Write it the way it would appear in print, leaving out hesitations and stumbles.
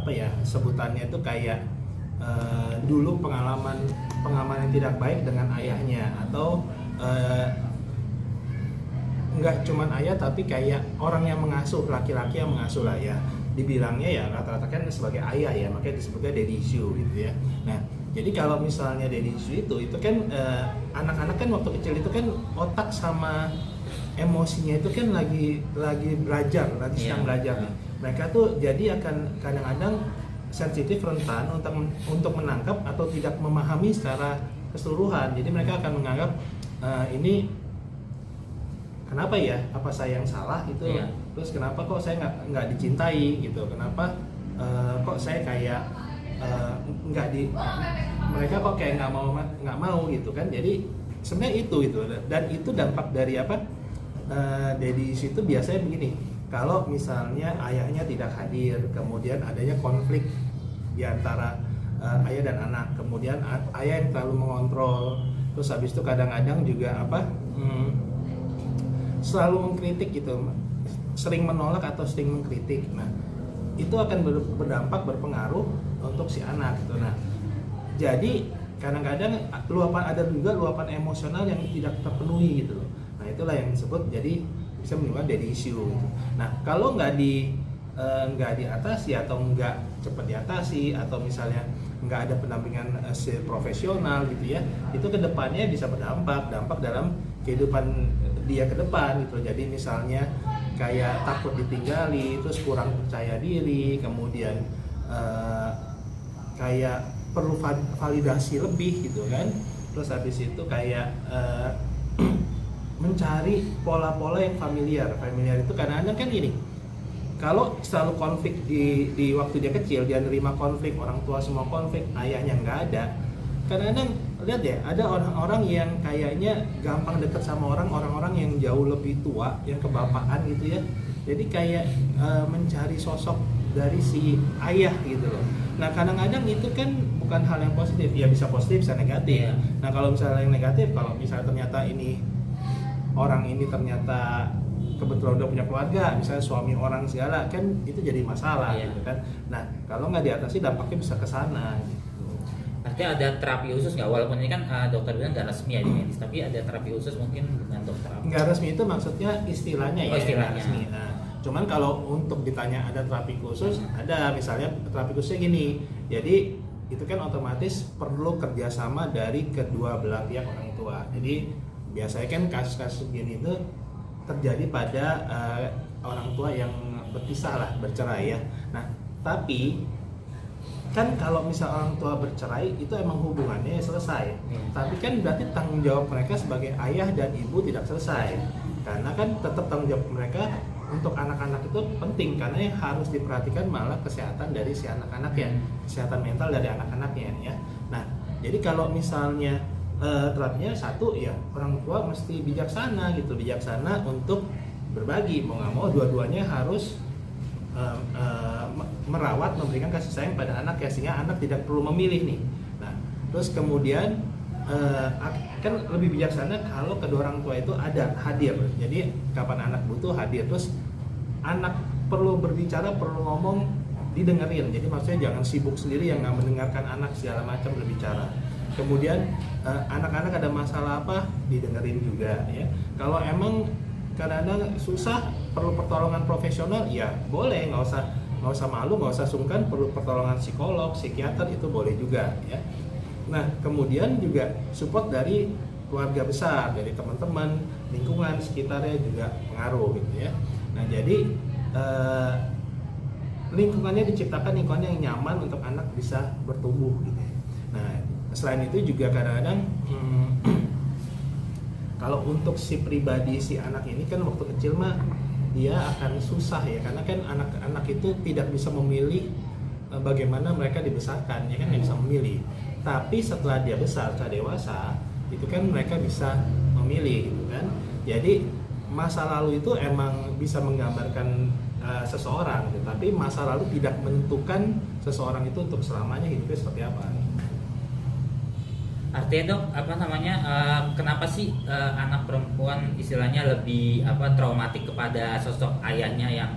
apa ya sebutannya itu kayak dulu pengalaman yang tidak baik dengan ayahnya, atau nggak cuman ayah tapi kayak orang yang mengasuh, laki-laki yang mengasuh lah ya, dibilangnya ya rata-rata kan sebagai ayah ya, makanya disebutnya daddy issue gitu ya. Nah jadi kalau misalnya daddy issue itu kan anak-anak kan waktu kecil itu kan otak sama emosinya itu kan lagi belajar, lagi sedang belajar nih. Mereka tuh jadi akan kadang-kadang sensitif, rentan untuk menangkap atau tidak memahami secara keseluruhan. Jadi mereka akan menganggap ini kenapa ya, apa saya yang salah gitu, terus kenapa kok saya nggak dicintai gitu, kenapa kok saya kayak mereka kok kayak nggak mau gitu kan. Jadi sebenarnya itu dan itu dampak dari apa, dari situ biasanya begini, kalau misalnya ayahnya tidak hadir, kemudian adanya konflik di antara ayah dan anak, kemudian ayah yang terlalu mengontrol, terus habis itu kadang-kadang juga apa, selalu mengkritik gitu, sering menolak atau sering mengkritik. Nah itu akan berdampak, berpengaruh untuk si anak gitu. Nah jadi kadang-kadang ada juga luapan emosional yang tidak terpenuhi gitu loh. Nah itulah yang disebut jadi bisa menimbulkan daddy issue gitu. Nah kalau nggak diatasi atau nggak cepat diatasi, atau misalnya nggak ada pendampingan profesional gitu ya, itu kedepannya bisa berdampak dalam kehidupan dia ke depan gitu. Jadi misalnya kayak takut ditinggali, terus kurang percaya diri, kemudian kayak perlu validasi lebih gitu kan, terus habis itu kayak mencari pola-pola yang familiar itu kadang-kadang kan gini, kalau selalu konflik di waktu dia kecil, dia nerima konflik, orang tua semua konflik, ayahnya nggak ada, kadang-kadang lihat ya, ada orang-orang yang kayaknya gampang dekat sama orang-orang yang jauh lebih tua, yang kebapaan gitu ya. Jadi kayak mencari sosok dari si ayah gitu loh. Nah kadang-kadang itu kan bukan hal yang positif, ya bisa positif bisa negatif. Nah kalau misalnya yang negatif, kalau misalnya ternyata orang ini ternyata kebetulan udah punya keluarga, misalnya suami orang segala, kan itu jadi masalah gitu kan. Nah kalau nggak diatasi dampaknya bisa ke sana gitu. Artinya ada terapi khusus nggak? Walaupun ini kan dokter bilang nggak resmi ya di medis, tapi ada terapi khusus mungkin dengan dokter apa? Nggak resmi itu maksudnya istilahnya ya, istilahnya. Resmi. Nah, cuman kalau untuk ditanya ada terapi khusus, ada. Misalnya terapi khususnya gini, jadi itu kan otomatis perlu kerjasama dari kedua belah pihak orang tua. Jadi biasanya kan kasus-kasus gini itu terjadi pada orang tua yang berpisah lah, bercerai ya. Nah tapi kan kalau misal orang tua bercerai itu emang hubungannya selesai, tapi kan berarti tanggung jawab mereka sebagai ayah dan ibu tidak selesai, karena kan tetap tanggung jawab mereka untuk anak-anak itu penting, karena yang harus diperhatikan malah kesehatan dari si anak-anaknya, kesehatan mental dari anak-anaknya ya. Nah jadi kalau misalnya terapinya satu ya, orang tua mesti bijaksana gitu, bijaksana untuk berbagi, mau nggak mau dua-duanya harus merawat, memberikan kasih sayang pada anak ya, sehingga anak tidak perlu memilih nih. Nah terus kemudian kan lebih bijaksana kalau kedua orang tua itu ada hadir, jadi kapan anak butuh hadir, terus anak perlu berbicara, perlu ngomong, didengerin. Jadi maksudnya jangan sibuk sendiri yang nggak mendengarkan anak segala macam berbicara. Kemudian anak-anak ada masalah apa, didengerin juga ya. Kalau emang kadang-kadang susah, perlu pertolongan profesional, ya boleh, nggak usah malu, nggak usah sungkan, perlu pertolongan psikolog, psikiater, itu boleh juga ya. Nah kemudian juga support dari keluarga besar, dari teman-teman, lingkungan sekitarnya juga pengaruh gitu ya. Nah jadi lingkungannya diciptakan lingkungan yang nyaman untuk anak bisa bertumbuh gitu. Nah selain itu juga kadang-kadang kalau untuk si pribadi si anak ini kan waktu kecil mah dia akan susah ya, karena kan anak-anak itu tidak bisa memilih bagaimana mereka dibesarkan ya kan, nggak bisa memilih. Tapi setelah dia besar, setelah dewasa, itu kan mereka bisa memilih gitu kan. Jadi masa lalu itu emang bisa menggambarkan seseorang, tapi masa lalu tidak menentukan seseorang itu untuk selamanya hidupnya seperti apa. Artinya dok, kenapa sih anak perempuan istilahnya lebih traumatik kepada sosok ayahnya yang